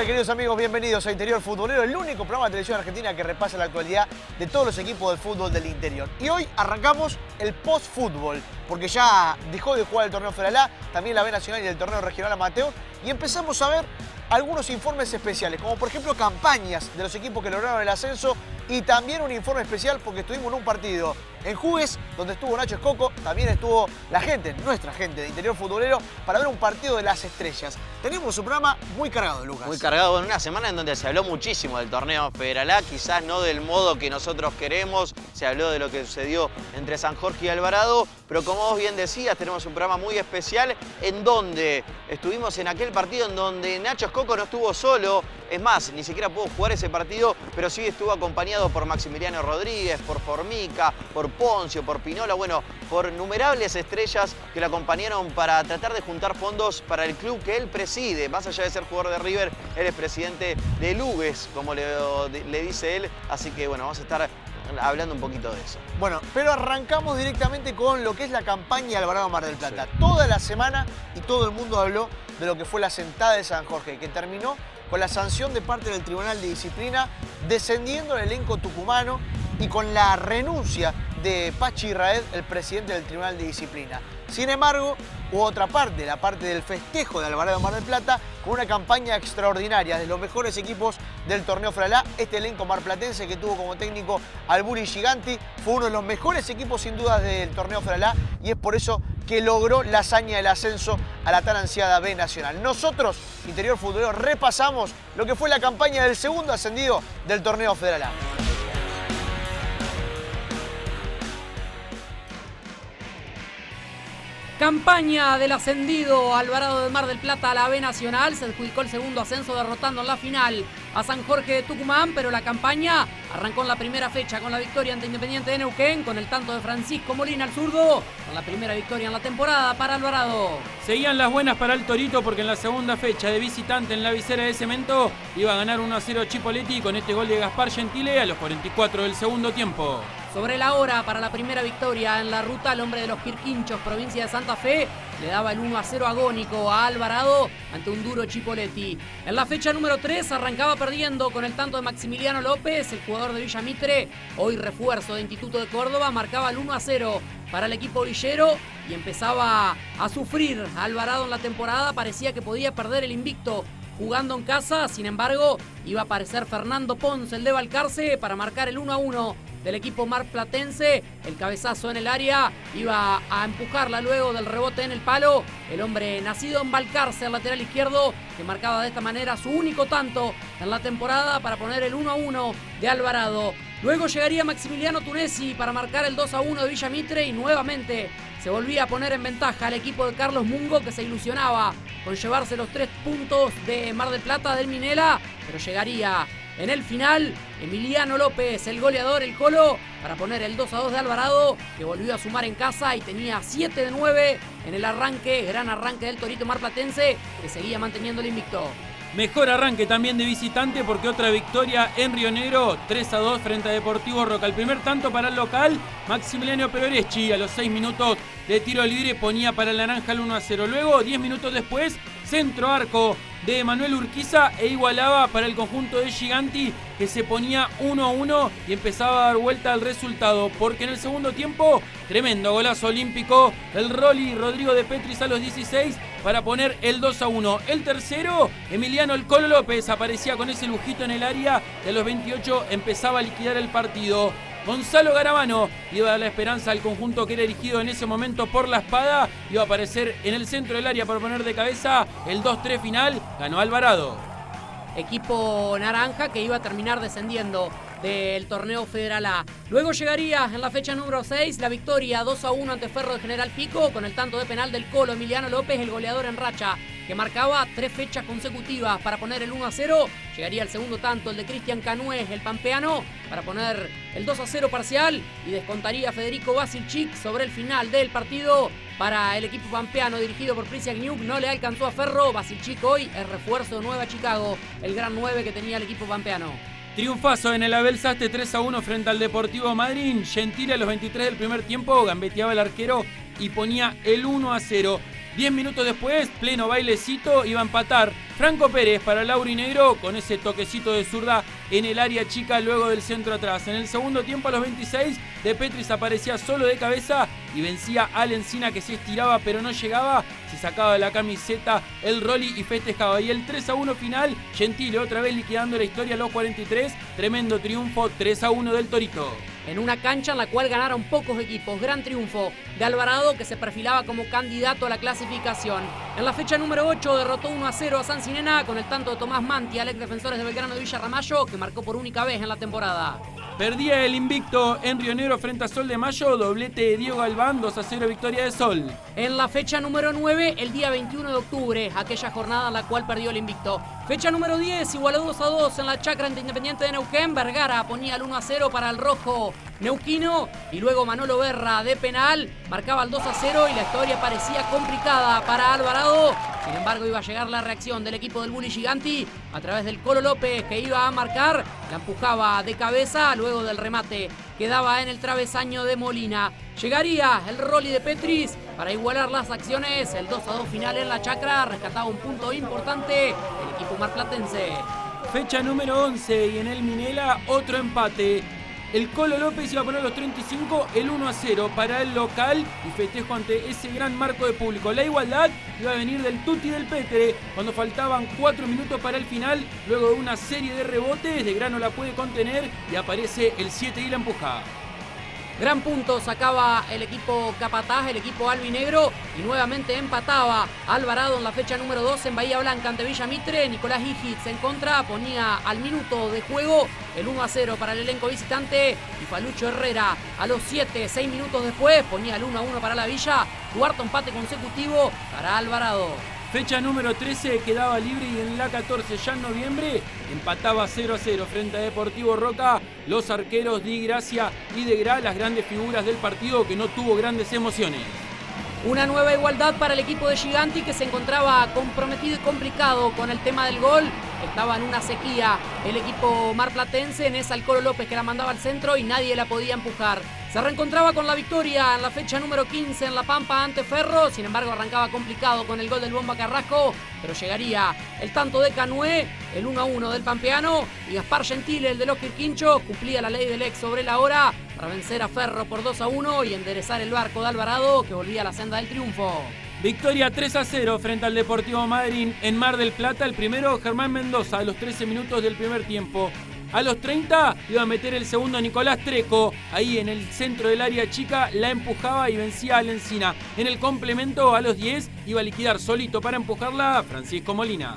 tal, queridos amigos? Bienvenidos a Interior Futbolero, el único programa de televisión argentina que repasa la actualidad de todos los equipos de fútbol del interior. Y hoy arrancamos el post-fútbol, porque ya dejó de jugar el torneo Federal A, también la B Nacional y el torneo regional amateur, y empezamos a ver algunos informes especiales, como por ejemplo campañas de los equipos que lograron el ascenso, y también un informe especial porque estuvimos en un partido en Jugues, donde estuvo Nacho Escoco, también estuvo la gente, nuestra gente de Interior Futbolero, para ver un partido de las estrellas. Tenemos un programa muy cargado, Lucas. Muy cargado, en una semana en donde se habló muchísimo del torneo Federal A, quizás no del modo que nosotros queremos, se habló de lo que sucedió entre San Jorge y Alvarado, pero como vos bien decías, tenemos un programa muy especial en donde estuvimos en aquel partido en donde Nacho Escoco no estuvo solo, es más, ni siquiera pudo jugar ese partido, pero sí estuvo acompañado por Maximiliano Rodríguez, por Formica, por Poncio, por Pinola, bueno, por innumerables estrellas que lo acompañaron para tratar de juntar fondos para el club que él preside. Más allá de ser jugador de River, él es presidente de Lugues, como le dice él, así que bueno, vamos a estar hablando un poquito de eso. Bueno, pero arrancamos directamente con lo que es la campaña de Alvarado Mar del Plata. Sí. Toda la semana y todo el mundo habló de lo que fue la sentada de San Jorge, que terminó con la sanción de parte del Tribunal de Disciplina, descendiendo el elenco tucumano y con la renuncia de Pachi Raed, el presidente del Tribunal de Disciplina. Sin embargo, hubo otra parte, la parte del festejo de Alvarado Mar del Plata, con una campaña extraordinaria de los mejores equipos del torneo Federal A. Este elenco marplatense que tuvo como técnico al Buri Giganti fue uno de los mejores equipos sin dudas del torneo Federal A, y es por eso que logró la hazaña del ascenso a la tan ansiada B Nacional. Nosotros, Interior Futbolero, repasamos lo que fue la campaña del segundo ascendido del torneo Federal A. Campaña del ascendido Alvarado de Mar del Plata a la B Nacional. Se adjudicó el segundo ascenso derrotando en la final a San Jorge de Tucumán, pero la campaña arrancó en la primera fecha con la victoria ante Independiente de Neuquén, con el tanto de Francisco Molina al zurdo, con la primera victoria en la temporada para Alvarado. Seguían las buenas para el Torito porque en la segunda fecha de visitante en la visera de Cemento iba a ganar 1-0 Chipoletti con este gol de Gaspar Gentile a los 44 del segundo tiempo. Sobre la hora para la primera victoria en la ruta, el hombre de los Quirquinchos, provincia de Santa Fe, le daba el 1-0 agónico a Alvarado ante un duro Chipoletti. En la fecha número 3 arrancaba perdiendo con el tanto de Maximiliano López, el jugador de Villa Mitre, hoy refuerzo de Instituto de Córdoba, marcaba el 1-0 para el equipo villero y empezaba a sufrir Alvarado en la temporada. Parecía que podía perder el invicto jugando en casa, sin embargo, iba a aparecer Fernando Ponce, el de Balcarce, para marcar el 1-1 del equipo marplatense. El cabezazo en el área iba a empujarla luego del rebote en el palo. El hombre nacido en Balcarce, el lateral izquierdo, que marcaba de esta manera su único tanto en la temporada para poner el 1-1 de Alvarado. Luego llegaría Maximiliano Tunesi para marcar el 2-1 de Villa Mitre y nuevamente se volvía a poner en ventaja al equipo de Carlos Mungo, que se ilusionaba con llevarse los 3 puntos de Mar del Plata del Minela, pero llegaría en el final Emiliano López, el goleador, el Colo, para poner el 2-2 de Alvarado, que volvió a sumar en casa y tenía 7 de 9 en el arranque, gran arranque del Torito marplatense, que seguía manteniendo el invicto. Mejor arranque también de visitante porque otra victoria en Río Negro, 3-2 frente a Deportivo Roca. El primer tanto para el local, Maximiliano Peroreschi a los 6 minutos de tiro libre ponía para el naranja el 1-0. Luego, 10 minutos después, centro arco de Manuel Urquiza e igualaba para el conjunto de Giganti, que se ponía 1-1 y empezaba a dar vuelta al resultado, porque en el segundo tiempo, tremendo golazo olímpico del Rolly Rodrigo de Petris a los 16 para poner el 2-1. El tercero, Emiliano El Colo López, aparecía con ese lujito en el área y a los 28 empezaba a liquidar el partido. Gonzalo Garabano iba a dar la esperanza al conjunto que era erigido en ese momento por la espada. Iba a aparecer en el centro del área para poner de cabeza el 2-3 final. Ganó Alvarado. Equipo naranja que iba a terminar descendiendo del torneo Federal A. Luego llegaría en la fecha número 6 la victoria 2-1 ante Ferro de General Pico, con el tanto de penal del Colo Emiliano López, el goleador en racha, que marcaba 3 fechas consecutivas para poner el 1-0. Llegaría el segundo tanto, el de Cristian Canués, el pampeano, para poner el 2-0 parcial, y descontaría Federico Basilchik sobre el final del partido para el equipo pampeano dirigido por Prisiak Niuk. No le alcanzó a Ferro. Basilchik hoy es refuerzo de Nueva Chicago, el gran 9 que tenía el equipo pampeano. Triunfazo en el Abel Saste 3-1 frente al Deportivo Madryn. Gentile a los 23 del primer tiempo gambeteaba el arquero y ponía el 1-0. 10 minutos después, pleno bailecito, iba a empatar Franco Pérez para Laurinegro con ese toquecito de zurda en el área chica luego del centro atrás. En el segundo tiempo, a los 26, De Petris aparecía solo de cabeza y vencía a Lencina, que se estiraba pero no llegaba. Se sacaba de la camiseta el Rolly y festejaba. Y el 3-1 final, Gentile otra vez liquidando la historia a los 43. Tremendo triunfo, 3-1 del Torito. En una cancha en la cual ganaron pocos equipos. Gran triunfo de Alvarado, que se perfilaba como candidato a la clasificación. En la fecha número 8 derrotó 1-0 a Sancinena con el tanto de Tomás Mantia, el ex Defensores de Belgrano de Villa Ramallo, que marcó por única vez en la temporada. Perdía el invicto en Río Negro frente a Sol de Mayo, doblete de Diego Galván, 2-0 victoria de Sol. En la fecha número 9, el día 21 de octubre, aquella jornada en la cual perdió el invicto. Fecha número 10, igualó 2-2 en la chacra ante Independiente de Neuquén. Vergara ponía el 1-0 para el rojo neuquino y luego Manolo Berra de penal marcaba el 2-0 y la historia parecía complicada para Alvarado. Sin embargo, iba a llegar la reacción del equipo del Bully Giganti a través del Colo López, que iba a marcar, la empujaba de cabeza luego del remate que daba en el travesaño de Molina. Llegaría el Rolly de Petris para igualar las acciones. El 2-2 final en la chacra rescataba un punto importante el equipo marplatense. Fecha número 11 y en el Minela otro empate. El Colo López iba a poner los 35, el 1-0 para el local y festejo ante ese gran marco de público. La igualdad iba a venir del Tuti del Petre cuando faltaban 4 minutos para el final. Luego de una serie de rebotes, de Grano la puede contener y aparece el 7 y la empuja. Gran punto sacaba el equipo capataz, el equipo albinegro, y nuevamente empataba Alvarado en la fecha número 2 en Bahía Blanca ante Villa Mitre. Nicolás Higitz en contra ponía al minuto de juego el 1-0 para el elenco visitante y Falucho Herrera a los 6 minutos después ponía el 1-1 para la Villa. Cuarto empate consecutivo para Alvarado. Fecha número 13 quedaba libre y en la 14 ya en noviembre empataba 0-0 frente a Deportivo Roca. Los arqueros Di Gracia y De Gra, las grandes figuras del partido que no tuvo grandes emociones. Una nueva igualdad para el equipo de Giganti, que se encontraba comprometido y complicado con el tema del gol. Estaba en una sequía el equipo marplatense, en esa el Colo López que la mandaba al centro y nadie la podía empujar. Se reencontraba con la victoria en la fecha número 15 en La Pampa ante Ferro. Sin embargo, arrancaba complicado con el gol del Bomba Carrasco, pero llegaría el tanto de Canué, el 1-1 del pampeano, y Gaspar Gentile, el de los Quirquinchos, cumplía la ley del ex sobre la hora para vencer a Ferro por 2-1 y enderezar el barco de Alvarado, que volvía a la senda del triunfo. Victoria 3-0 frente al Deportivo Madryn en Mar del Plata. El primero, Germán Mendoza, a los 13 minutos del primer tiempo. A los 30 iba a meter el segundo Nicolás Treco. Ahí en el centro del área chica la empujaba y vencía a Lencina. En el complemento, a los 10, iba a liquidar solito para empujarla Francisco Molina.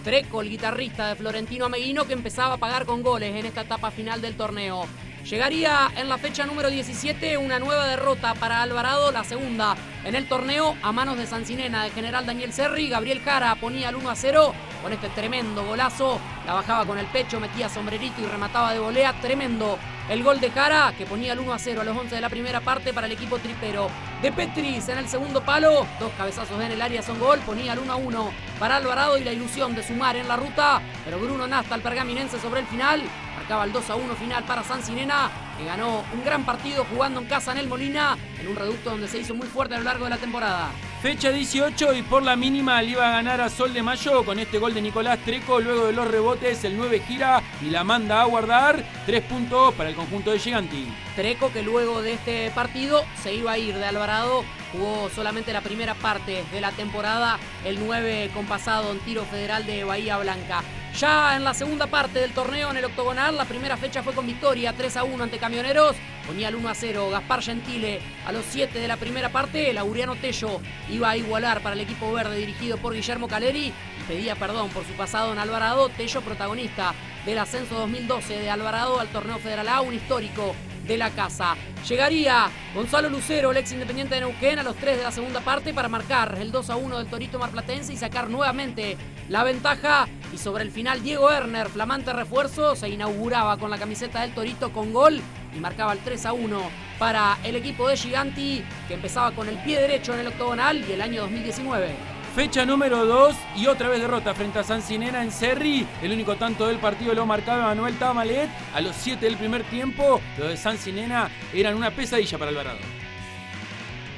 Treco, el guitarrista de Florentino Ameguino, que empezaba a pagar con goles en esta etapa final del torneo. Llegaría en la fecha número 17 una nueva derrota para Alvarado, la segunda en el torneo, a manos de Sancinena, de General Daniel Serri. Gabriel Jara ponía el 1-0 con este tremendo golazo. La bajaba con el pecho, metía sombrerito y remataba de volea. Tremendo el gol de Jara, que ponía el 1-0 a los 11 de la primera parte para el equipo tripero. De Petris en el segundo palo, 2 cabezazos en el área son gol, ponía el 1-1 para Alvarado y la ilusión de sumar en la ruta. Pero Bruno Nasta, el pergaminense, sobre el final marcaba el 2-1 final para Sancinena, que ganó un gran partido jugando en casa en el Molina, en un reducto donde se hizo muy fuerte a lo largo de la temporada. Fecha 18 y por la mínima le iba a ganar a Sol de Mayo con este gol de Nicolás Treco. Luego de los rebotes, el 9 gira y la manda a guardar. 3 puntos para el conjunto de Giganti. Treco, que luego de este partido se iba a ir de Alvarado, jugó solamente la primera parte de la temporada, el 9 compasado en tiro federal de Bahía Blanca. Ya en la segunda parte del torneo, en el octogonal, la primera fecha fue con victoria 3-1 ante Camioneros. Ponía el 1-0 Gaspar Gentile a los 7 de la primera parte. Laureano Tello iba a igualar para el equipo verde dirigido por Guillermo Caleri y pedía perdón por su pasado en Alvarado. Tello, protagonista del ascenso 2012 de Alvarado al torneo Federal A, un histórico de la casa. Llegaría Gonzalo Lucero, el ex Independiente de Neuquén, a los 3 de la segunda parte para marcar el 2-1 del Torito marplatense y sacar nuevamente la ventaja. Y sobre el final, Diego Erner, flamante refuerzo, se inauguraba con la camiseta del Torito con gol y marcaba el 3-1 para el equipo de Giganti, que empezaba con el pie derecho en el octogonal y el año 2019. Fecha número 2 y otra vez derrota frente a Sancinena en Cerri. El único tanto del partido lo marcaba Manuel Tamalet a los 7 del primer tiempo. Los de Sancinena eran una pesadilla para Alvarado.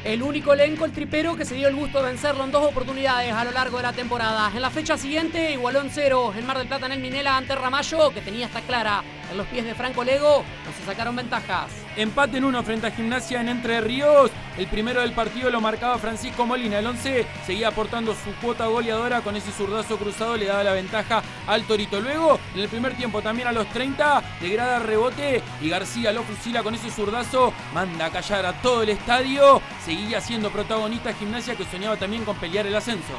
El único elenco, el tripero, que se dio el gusto de vencerlo en 2 oportunidades a lo largo de la temporada. En la fecha siguiente igualó en 0 en Mar del Plata en el Minela ante Ramallo, que tenía esta clara. En los pies de Franco Lego no se sacaron ventajas. Empate en 1 frente a Gimnasia en Entre Ríos. El primero del partido lo marcaba Francisco Molina. El 11 seguía aportando su cuota goleadora. Con ese zurdazo cruzado le daba la ventaja al Torito. Luego, en el primer tiempo, también a los 30, degrada rebote y García lo fusila con ese zurdazo. Manda a callar a todo el estadio. Seguía siendo protagonista Gimnasia, que soñaba también con pelear el ascenso.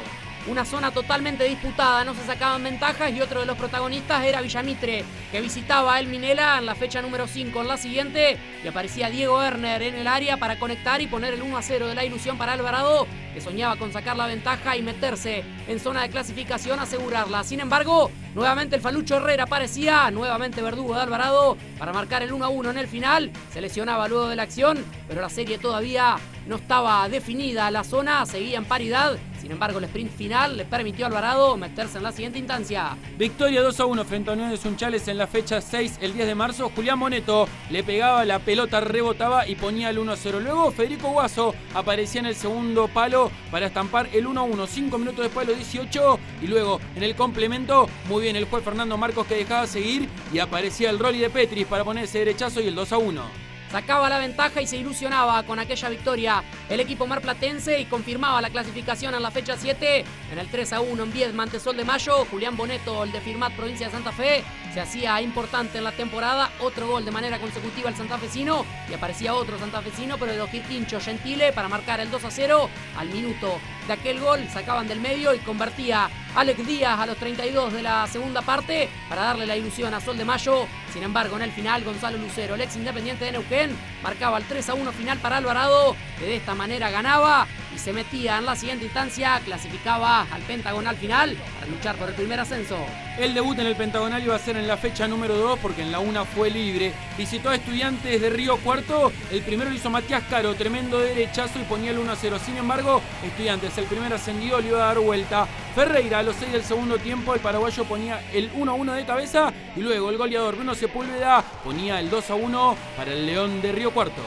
Una zona totalmente disputada, no se sacaban ventajas y otro de los protagonistas era Villamitre, que visitaba el Minela en la fecha número 5. En la siguiente y aparecía Diego Werner en el área para conectar y poner el 1-0 de la ilusión para Alvarado, que soñaba con sacar la ventaja y meterse en zona de clasificación, asegurarla. Sin embargo, nuevamente el Falucho Herrera aparecía, nuevamente verdugo de Alvarado para marcar el 1-1 en el final. Se lesionaba luego de la acción, pero la serie todavía no estaba definida. La zona seguía en paridad. Sin embargo, el sprint final le permitió a Alvarado meterse en la siguiente instancia. Victoria 2-1 frente a Unión de Sunchales en la fecha 6 el 10 de marzo. Julián Moneto le pegaba la pelota, rebotaba y ponía el 1-0. Luego Federico Guaso aparecía en el segundo palo para estampar el 1-1. 5 minutos después, los 18. Y luego en el complemento, muy bien el juez Fernando Marcos, que dejaba seguir, y aparecía el Rolly de Petris para poner ese derechazo y el 2-1. Sacaba la ventaja y se ilusionaba con aquella victoria el equipo marplatense y confirmaba la clasificación en la fecha 7. En el 3-1 en Viedma ante Sol de Mayo, Julián Boneto, el de Firmat, provincia de Santa Fe, se hacía importante en la temporada. Otro gol de manera consecutiva al santafesino y aparecía otro santafesino, pero de los Quirquinchos, Gentile, para marcar el 2-0. Al minuto de aquel gol sacaban del medio y convertía Alex Díaz a los 32 de la segunda parte para darle la ilusión a Sol de Mayo. Sin embargo, en el final, Gonzalo Lucero, el ex Independiente de Neuquén, marcaba el 3-1 final para Alvarado, que de esta manera ganaba y se metía en la siguiente instancia, clasificaba al pentagonal final para luchar por el primer ascenso. El debut en el pentagonal iba a ser en la fecha número 2 porque en la 1 fue libre. Visitó a Estudiantes de Río Cuarto. El primero lo hizo Matías Caro, tremendo derechazo, y ponía el 1-0. Sin embargo, Estudiantes, el primer ascendido, le iba a dar vuelta. Ferreira, a los 6 del segundo tiempo, el paraguayo ponía el 1-1 de cabeza y luego el goleador Bruno Sepúlveda ponía el 2-1 para el León de Río Cuarto.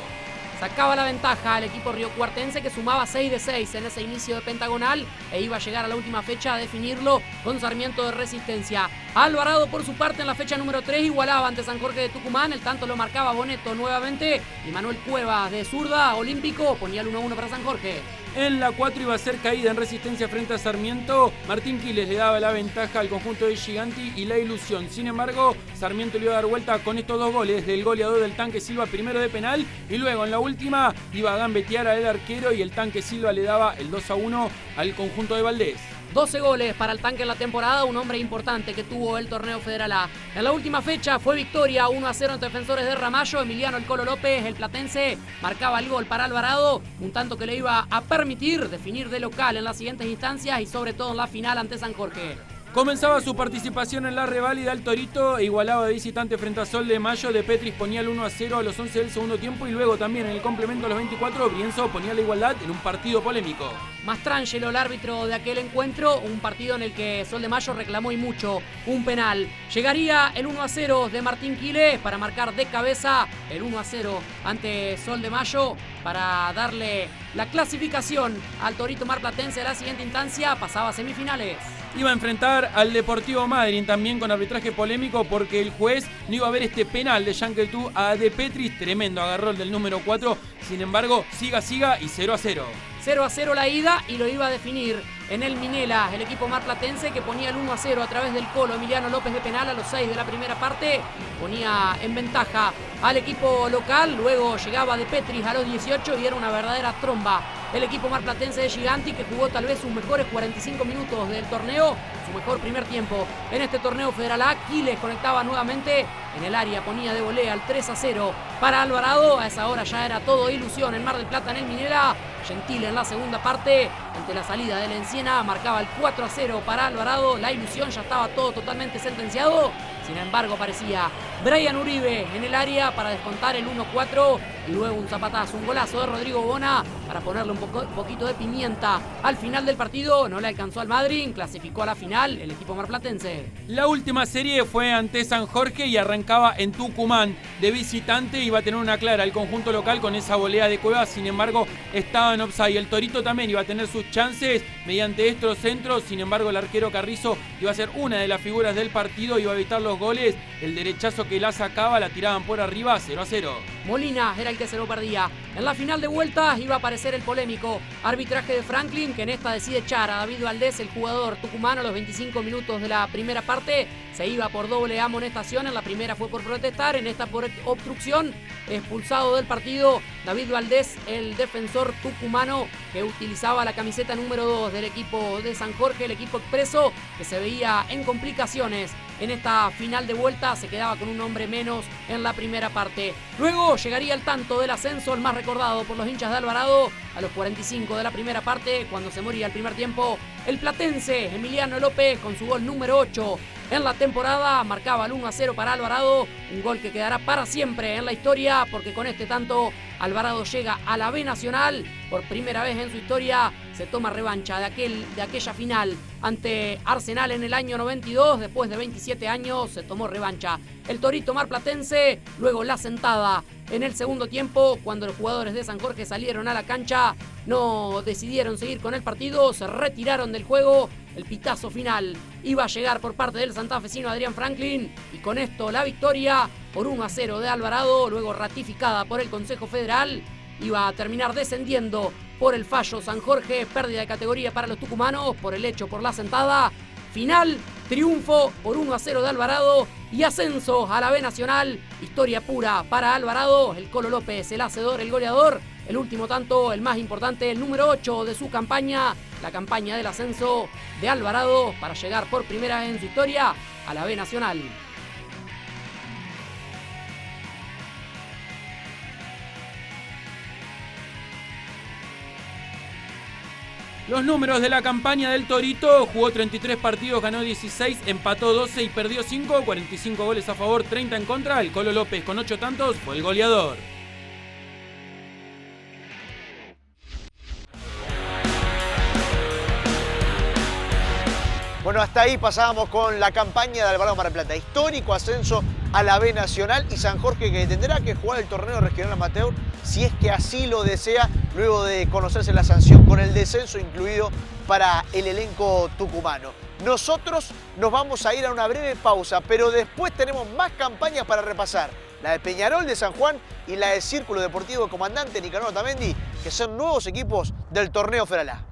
Sacaba la ventaja al equipo riocuartense, que sumaba 6 de 6 en ese inicio de pentagonal e iba a llegar a la última fecha a definirlo con Sarmiento de Resistencia. Alvarado, por su parte, en la fecha número 3 igualaba ante San Jorge de Tucumán. El tanto lo marcaba Boneto nuevamente y Manuel Cuevas, de zurda, olímpico, ponía el 1-1 para San Jorge. En la 4 iba a ser caída en Resistencia frente a Sarmiento. Martín Quiles le daba la ventaja al conjunto de Giganti y la ilusión. Sin embargo, Sarmiento le iba a dar vuelta con estos 2 goles del goleador del Tanque Silva, primero de penal, y luego en la última iba a gambetear al arquero y el Tanque Silva le daba el 2-1 al conjunto de Valdés. 12 goles para el Tanque en la temporada, un hombre importante que tuvo el torneo Federal A. En la última fecha fue victoria 1-0 ante Defensores de Ramallo. Emiliano El Colo López, el platense, marcaba el gol para Alvarado, un tanto que le iba a permitir definir de local en las siguientes instancias y sobre todo en la final ante San Jorge. Comenzaba su participación en la reválida el Torito, e igualaba de visitante frente a Sol de Mayo. De Petris ponía el 1-0 a los 11 del segundo tiempo y luego también en el complemento a los 24 Brienzo ponía la igualdad en un partido polémico. Mastrangelo, el árbitro de aquel encuentro, un partido en el que Sol de Mayo reclamó y mucho un penal. Llegaría el 1-0 de Martín Quiles para marcar de cabeza el 1-0 ante Sol de Mayo para darle la clasificación al Torito marplatense a la siguiente instancia. Pasaba a semifinales. Iba a enfrentar al Deportivo Madryn, también con arbitraje polémico porque el juez no iba a ver este penal de Yankeltú a De Petris. Tremendo agarró el del número 4. Sin embargo, siga y 0-0. 0-0 la ida y lo iba a definir en el Minela el equipo marplatense, que ponía el 1-0 a través del Colo Emiliano López de penal a los 6 de la primera parte. Ponía en ventaja al equipo local, luego llegaba De Petris a los 18 y era una verdadera tromba el equipo marplatense de Giganti, que jugó tal vez sus mejores 45 minutos del torneo, su mejor primer tiempo en este torneo Federal A. Quiles conectaba nuevamente en el área, ponía de volea al 3-0 para Alvarado. A esa hora ya era todo ilusión en Mar del Plata en el Minera. Gentile en la segunda parte, ante la salida del Enciena, marcaba el 4-0 para Alvarado. La ilusión, ya estaba todo totalmente sentenciado Sin embargo, aparecía Brian Uribe en el área para descontar el 1-4 y luego un zapatazo, un golazo de Rodrigo Bona para ponerle un poquito de pimienta. Al final del partido no le alcanzó al Madryn, clasificó a la final el equipo marplatense. La última serie fue ante San Jorge y arrancaba en Tucumán. De visitante iba a tener una clara el conjunto local con esa volea de Cuevas, sin embargo estaba en offside. El Torito también iba a tener sus chances mediante estos centros, sin embargo el arquero Carrizo iba a ser una de las figuras del partido, iba a evitar los goles. El derechazo que la sacaba la tiraban por arriba, 0-0. Molina era el que se lo perdía. En la final de vuelta iba a aparecer el polémico arbitraje de Franklin, que en esta decide echar a David Valdés, el jugador tucumano, a los 25 minutos de la primera parte. Se iba por doble amonestación, en la primera fue por protestar, en esta por obstrucción. Expulsado del partido David Valdés, el defensor tucumano que utilizaba la camiseta número 2 del equipo de San Jorge, el equipo expreso, que se veía en complicaciones en esta final de vuelta. Se quedaba con un hombre menos en la primera parte. Luego llegaría el tanto del ascenso, el más recordado por los hinchas de Alvarado, a los 45 de la primera parte, cuando se moría el primer tiempo. El platense Emiliano López, con su gol número 8 en la temporada, marcaba el 1-0 para Alvarado, un gol que quedará para siempre en la historia, porque con este tanto Alvarado llega a la B Nacional. Por primera vez en su historia se toma revancha de aquella final ante Arsenal en el año 92. Después de 27 años se tomó revancha el Torito marplatense. Luego la sentada en el segundo tiempo, cuando los jugadores de San Jorge salieron a la cancha, no decidieron seguir con el partido, se retiraron del juego. El pitazo final iba a llegar por parte del santafesino Adrián Franklin, y con esto la victoria por 1-0 de Alvarado, luego ratificada por el Consejo Federal. Iba a terminar descendiendo por el fallo San Jorge, pérdida de categoría para los tucumanos por el hecho por la sentada. Final, triunfo por 1-0 de Alvarado y ascenso a la B Nacional. Historia pura para Alvarado, el Colo López, el hacedor, el goleador. El último tanto, el más importante, el número 8 de su campaña, la campaña del ascenso de Alvarado para llegar por primera vez en su historia a la B Nacional. Los números de la campaña del Torito: jugó 33 partidos, ganó 16, empató 12 y perdió 5, 45 goles a favor, 30 en contra. El Colo López, con 8 tantos, fue el goleador. Bueno, hasta ahí pasábamos con la campaña de Alvarado Mar del Plata. Histórico ascenso a la B Nacional, y San Jorge, que tendrá que jugar el torneo regional amateur si es que así lo desea, luego de conocerse la sanción con el descenso incluido para el elenco tucumano. Nosotros nos vamos a ir a una breve pausa, pero después tenemos más campañas para repasar. La de Peñarol de San Juan y la de Círculo Deportivo Comandante Nicanor Otamendi, que son nuevos equipos del torneo Federal A.